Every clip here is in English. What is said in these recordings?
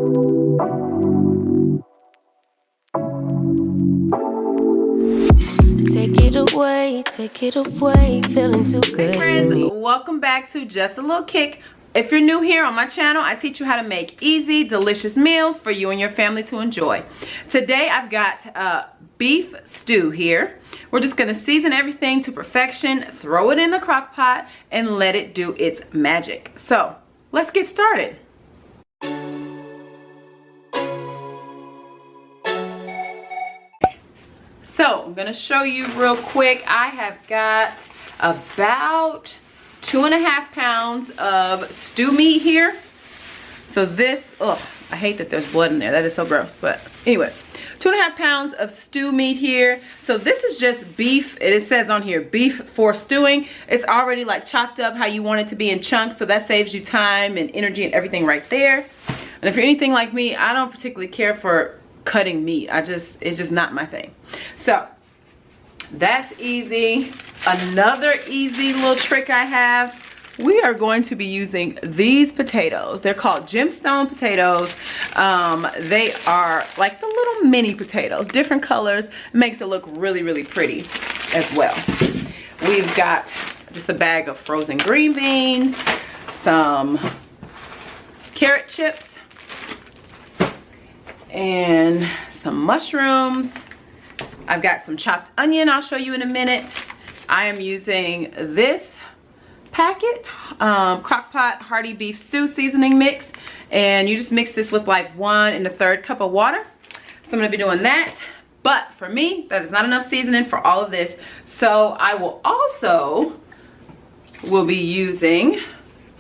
Take it away, feeling too good to me. Welcome back to Just a Little Kick. If you're new here on my channel, I teach you how to make easy, delicious meals for you and your family to enjoy. Today I've got beef stew here. We're just gonna season everything to perfection, throw it in the crock pot, and let it do its magic. So let's get started. So I'm gonna show you real quick. I have got about 2.5 pounds of stew meat here. So this, oh, I hate that there's blood in there. That is so gross, but anyway. 2.5 pounds of stew meat here. So this is just beef. It says on here, beef for stewing. It's already like chopped up how you want it to be in chunks. So that saves you time and energy and everything right there. And if you're anything like me, I don't particularly care for cutting meat. It's just not my thing. So that's easy. Another easy little trick I have, we are going to be using these potatoes. They're called Gemstone Potatoes. They are like the little mini potatoes, different colors. It makes it look really, really pretty as well. We've got just a bag of frozen green beans, some carrot chips, and some mushrooms. I've got some chopped onion I'll show you in a minute. I am using this packet, Crockpot Hearty beef stew seasoning mix, and you just mix this with like 1 1/3 cup of water. So I'm gonna be doing that, but for me, that is not enough seasoning for all of this. So I will be using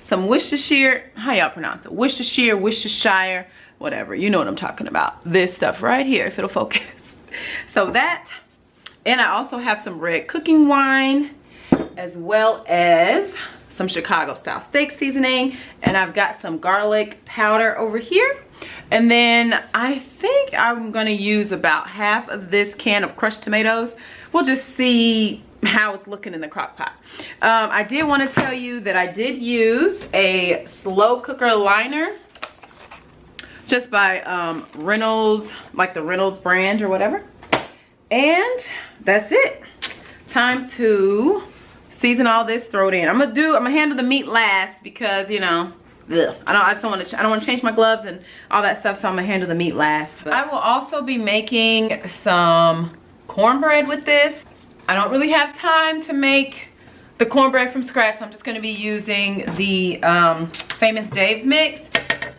some Worcestershire, how y'all pronounce it? Worcestershire, whatever, you know what I'm talking about. This stuff right here, if it'll focus. So that, and I also have some red cooking wine, as well as some Chicago style steak seasoning, and I've got some garlic powder over here. And then I think I'm gonna use about half of this can of crushed tomatoes. We'll just see how it's looking in the crock pot. I did want to tell you that I did use a slow cooker liner, just by Reynolds, like the Reynolds brand or whatever. And that's it. Time to season all this, throw it in. I'm gonna handle the meat last because, you know, ugh, I don't want to change my gloves and all that stuff, so I'm gonna handle the meat last. But I will also be making some cornbread with this. I don't really have time to make the cornbread from scratch, so I'm just gonna be using the Famous Dave's mix.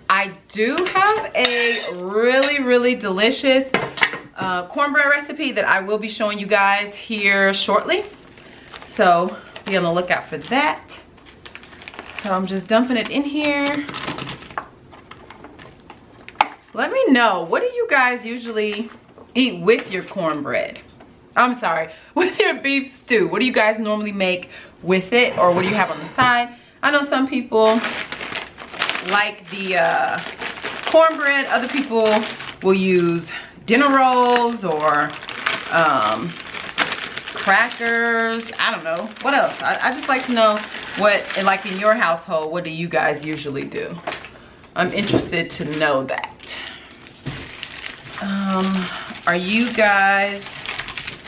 I do have a really, really delicious cornbread recipe that I will be showing you guys here shortly. So be on the lookout for that. So I'm just dumping it in here. Let me know, what do you guys usually eat with your cornbread? I'm sorry, with your beef stew. What do you guys normally make with it, or what do you have on the side? I know some people like the cornbread. Other people will use dinner rolls or crackers. I don't know what else. I just like to know what, like in your household, what do you guys usually do? I'm interested to know that. Are you guys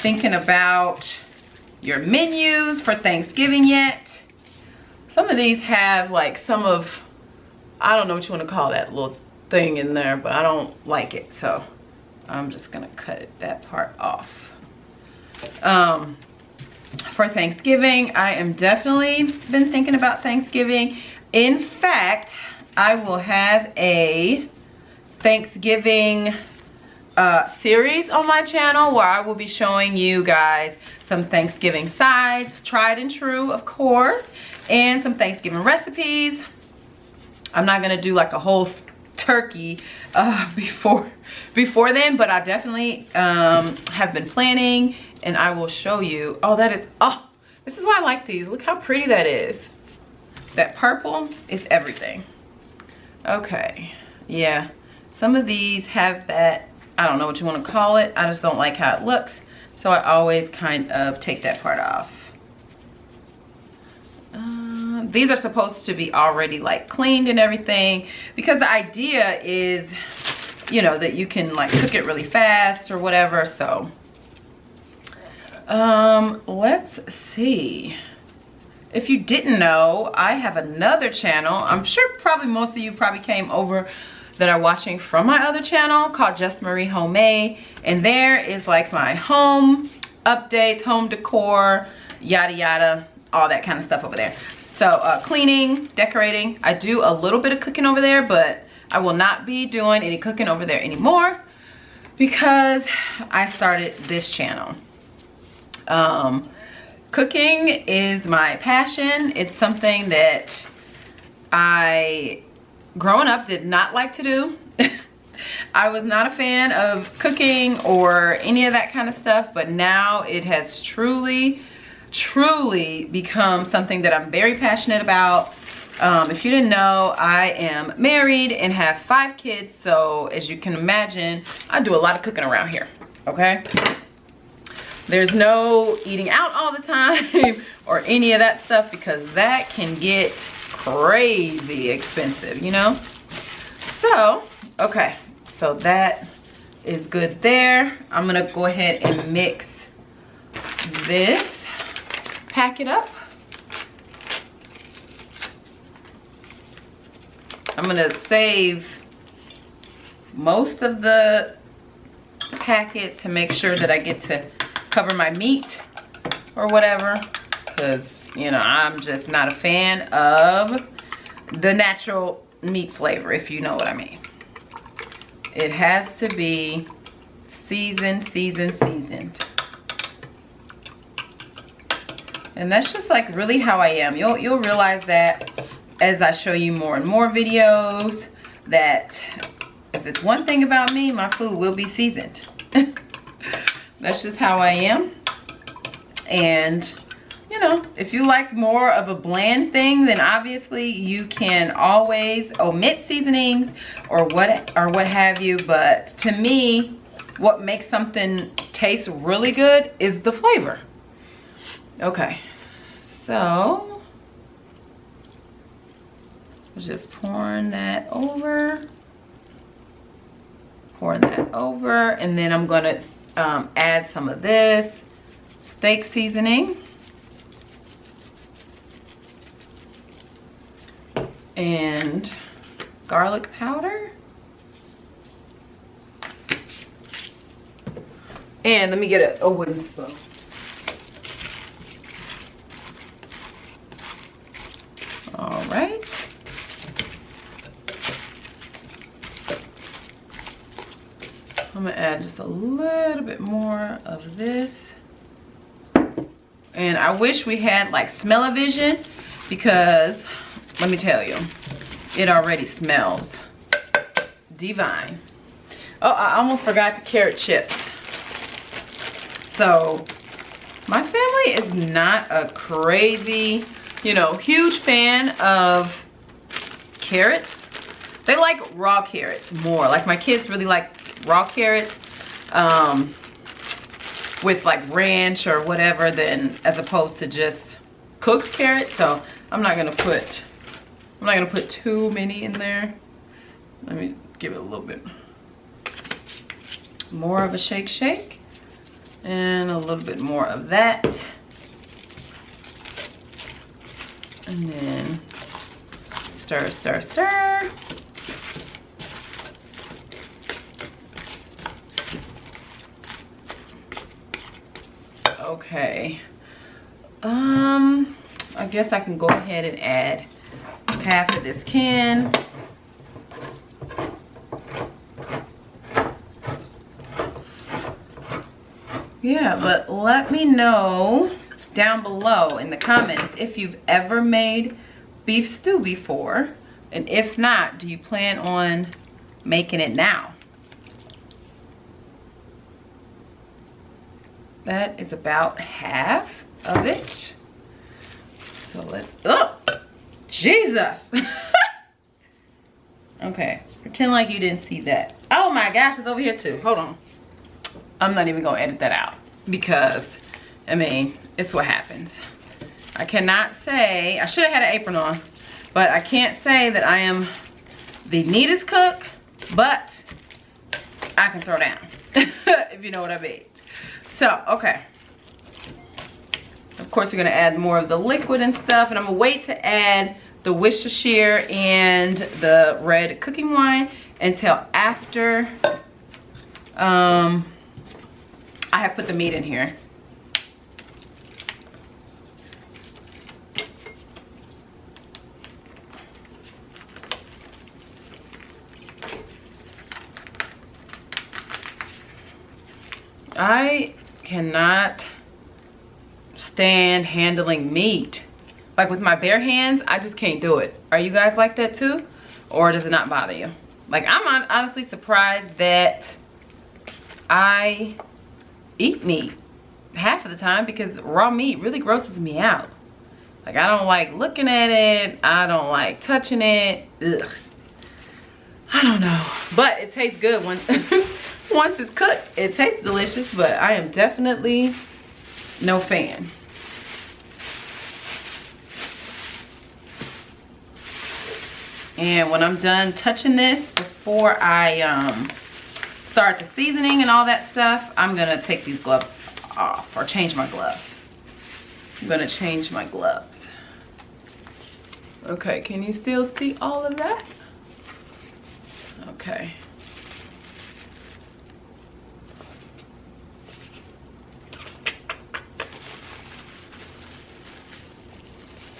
thinking about your menus for Thanksgiving yet? Some of these have like some of, I don't know what you want to call that little thing in there, but I don't like it, so I'm just gonna cut that part off. For Thanksgiving, I am definitely been thinking about Thanksgiving. In fact, I will have a Thanksgiving series on my channel where I will be showing you guys some Thanksgiving sides, tried and true, of course, and some Thanksgiving recipes. I'm not gonna do like a whole turkey before then, but I definitely have been planning, and I will show you. Oh, that is, oh, this is why I like these. Look how pretty that is. That purple is everything. Okay, yeah, some of these have that, I don't know what you want to call it, I just don't like how it looks, so I always kind of take that part off. These are supposed to be already like cleaned and everything, because the idea is, you know, that you can like cook it really fast or whatever. So let's see. If you didn't know, I have another channel. I'm sure probably most of you probably came over that are watching from my other channel called Just Marie Homemade. And there is like my home updates, home decor, yada yada, all that kind of stuff over there. So cleaning, decorating. I do a little bit of cooking over there, but I will not be doing any cooking over there anymore because I started this channel. Cooking is my passion. It's something that I, growing up, did not like to do. I was not a fan of cooking or any of that kind of stuff, but now it has truly become something that I'm very passionate about. If you didn't know, I am married and have 5 kids, so as you can imagine, I do a lot of cooking around here, okay? There's no eating out all the time or any of that stuff, because that can get crazy expensive, you know? So, okay, so that is good there. I'm gonna go ahead and mix this, pack it up. I'm gonna save most of the packet to make sure that I get to cover my meat or whatever, because you know I'm just not a fan of the natural meat flavor, if you know what I mean. It has to be seasoned. And that's just like really how I am. You'll realize that as I show you more and more videos, that if it's one thing about me, my food will be seasoned. That's just how I am. And you know, if you like more of a bland thing, then obviously you can always omit seasonings or what have you. But to me, what makes something taste really good is the flavor. Okay, so just pouring that over, and then I'm gonna add some of this steak seasoning and garlic powder. And let me get a wooden spoon. All right. I'm gonna add just a little bit more of this. And I wish we had like smell-o-vision, because let me tell you, it already smells divine. Oh, I almost forgot the carrot chips. So my family is not a crazy, you know, huge fan of carrots. They like raw carrots more. Like my kids really like raw carrots with like ranch or whatever, than as opposed to just cooked carrots. So I'm not gonna put too many in there. Let me give it a little bit more of a shake, and a little bit more of that, and then stir. Okay, I guess I can go ahead and add half of this can. Yeah, but let me know down below in the comments if you've ever made beef stew before, and if not, do you plan on making it now? That is about half of it. So let's, oh, Jesus. Okay, pretend like you didn't see that. Oh my gosh, it's over here too. Hold on. I'm not even gonna edit that out, because, I mean, it's what happens. I cannot say, I should have had an apron on, but I can't say that I am the neatest cook, but I can throw down, if you know what I mean. So, okay. Of course, we're gonna add more of the liquid and stuff, and I'm gonna wait to add the Worcestershire and the red cooking wine until after I have put the meat in here. I cannot stand handling meat. Like with my bare hands, I just can't do it. Are you guys like that too? Or does it not bother you? Like, I'm honestly surprised that I eat meat half of the time, because raw meat really grosses me out. Like, I don't like looking at it. I don't like touching it. Ugh. I don't know. But it tastes good once it's cooked. It tastes delicious, but I am definitely no fan. And when I'm done touching this, before I start the seasoning and all that stuff, I'm gonna take these gloves off, or change my gloves. I'm gonna change my gloves. Okay, can you still see all of that? Okay.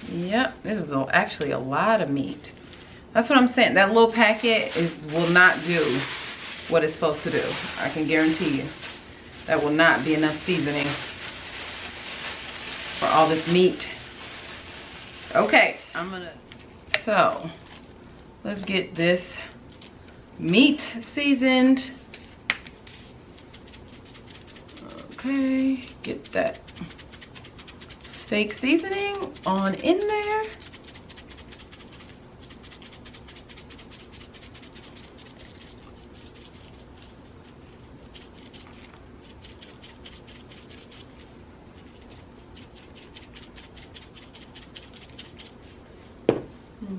Yep, this is actually a lot of meat. That's what I'm saying. That little packet will not do what it's supposed to do. I can guarantee you. That will not be enough seasoning for all this meat. Okay, so let's get this meat seasoned. Okay, get that steak seasoning on in there.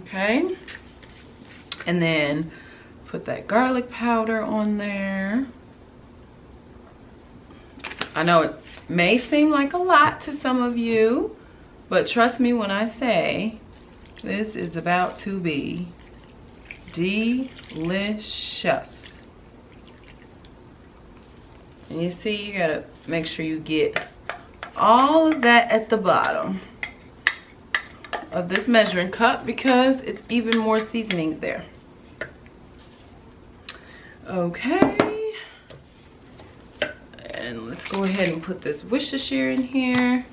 Okay, and then put that garlic powder on there. I know it may seem like a lot to some of you, but trust me when I say this is about to be delicious. And you see, you gotta make sure you get all of that at the bottom of this measuring cup, because it's even more seasonings there. Okay, and let's go ahead and put this Worcestershire in here.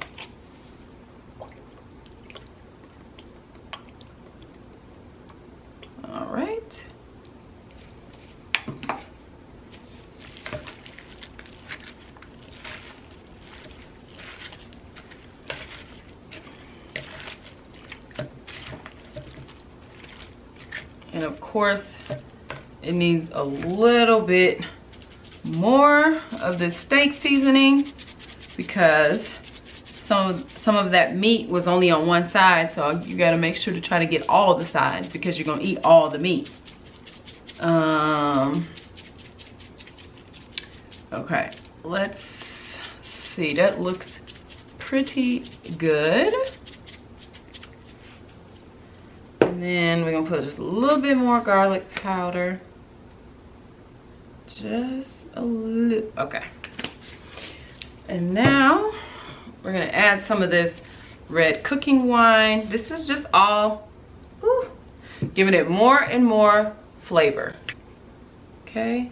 All right. And of course, it needs a little bit more of the steak seasoning, because some of that meat was only on one side, so you got to make sure to try to get all the sides, because you're going to eat all the meat. Okay, let's see. That looks pretty good. And then we're gonna put just a little bit more garlic powder. Just a little, okay. And now we're gonna add some of this red cooking wine. This is just all, giving it more and more flavor. Okay.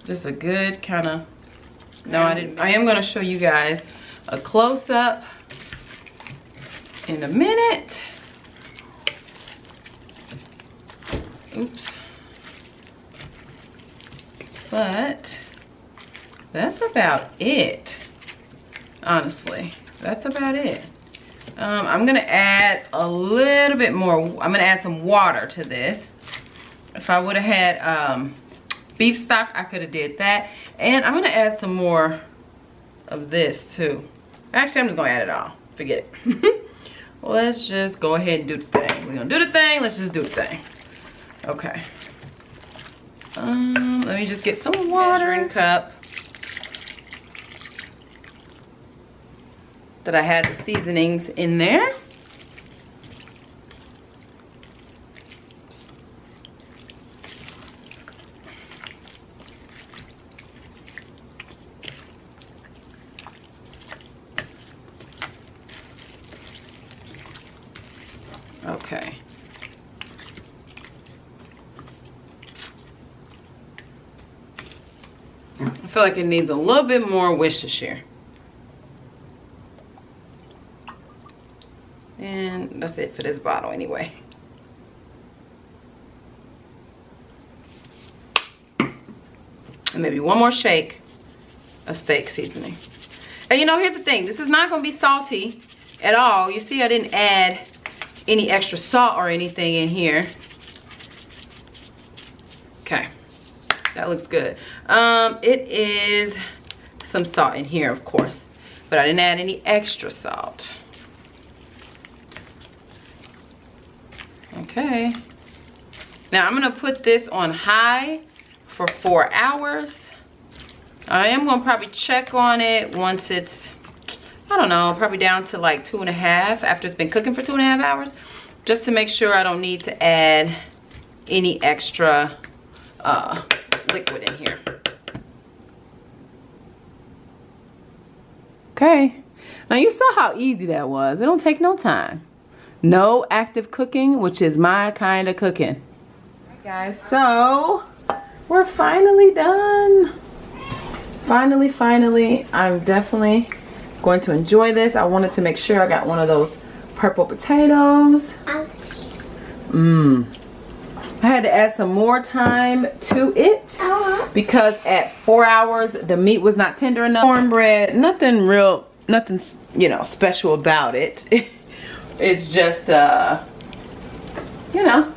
Just a good kind of, no, I am gonna show you guys a close-up in a minute. Oops. But that's about it. Honestly, that's about it. I'm gonna add a little bit more. I'm gonna add some water to this. If I would have had beef stock, I could have did that. And I'm gonna add some more of this too. Actually, I'm just gonna add it all. forget it. Let's just go ahead and do the thing. We're gonna do the thing. Let's just do the thing. Okay. Let me just get some water. Measuring cup that I had the seasonings in there. Okay. I feel like it needs a little bit more Worcestershire. And that's it for this bottle anyway. And maybe one more shake of steak seasoning. And you know, here's the thing. This is not going to be salty at all. You see I didn't add any extra salt or anything in here. Okay, that looks good. It is some salt in here, of course, but I didn't add any extra salt. Okay, now I'm gonna put this on high for 4 hours. I am gonna probably check on it once it's, I don't know, probably down to like 2.5 after it's been cooking for 2.5 hours, just to make sure I don't need to add any extra liquid in here. Okay, now you saw how easy that was. It don't take no time. No active cooking, which is my kind of cooking. All right, guys, so we're finally done. Finally, I'm definitely going to enjoy this. I wanted to make sure I got one of those purple potatoes. I had to add some more time to it because at 4 hours the meat was not tender enough. Cornbread, nothing, you know, special about it. It's just you know,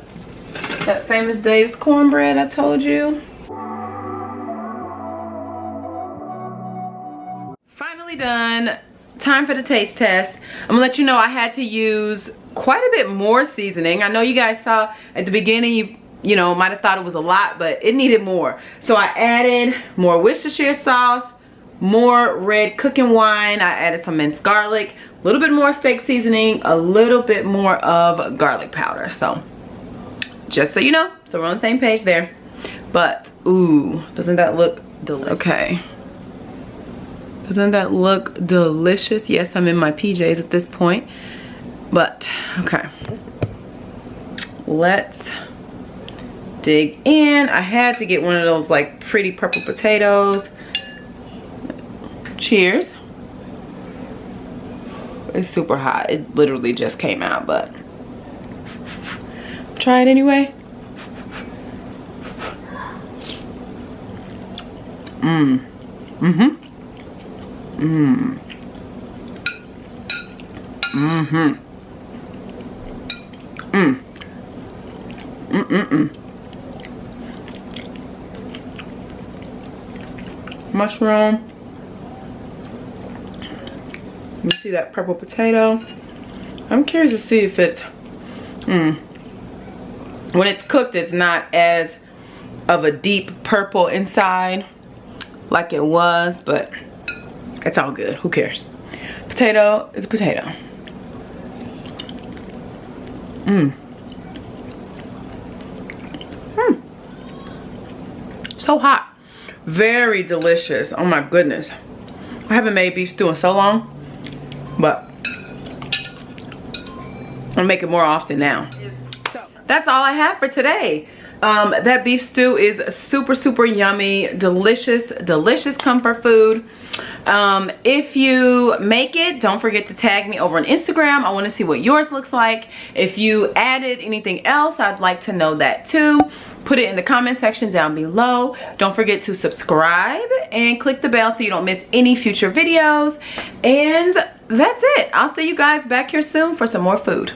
that famous Dave's cornbread I told you. Finally done. Time for the taste test. I'm gonna let you know I had to use quite a bit more seasoning. I know you guys saw at the beginning, you know, might have thought it was a lot, but it needed more. So I added more Worcestershire sauce, more red cooking wine. I added some minced garlic, a little bit more steak seasoning, a little bit more of garlic powder. So just so you know, so we're on the same page there. But ooh, doesn't that look delicious? Okay. Doesn't that look delicious? Yes, I'm in my PJs at this point. But, okay. Let's dig in. I had to get one of those like pretty purple potatoes. Cheers. It's super hot. It literally just came out, but try it anyway. Mushroom. You see that purple potato? I'm curious to see if it's when it's cooked, it's not as of a deep purple inside like it was, but it's all good. Who cares? Potato is a potato. So hot. Very delicious. Oh my goodness. I haven't made beef stew in so long, but I'll make it more often now. So that's all I have for today. That beef stew is super yummy, delicious comfort food. If you make it, don't forget to tag me over on Instagram. I want to see what yours looks like. If you added anything else, I'd like to know that too. Put it in the comment section down below. Don't forget to subscribe and click the bell so you don't miss any future videos. And that's it. I'll see you guys back here soon for some more food.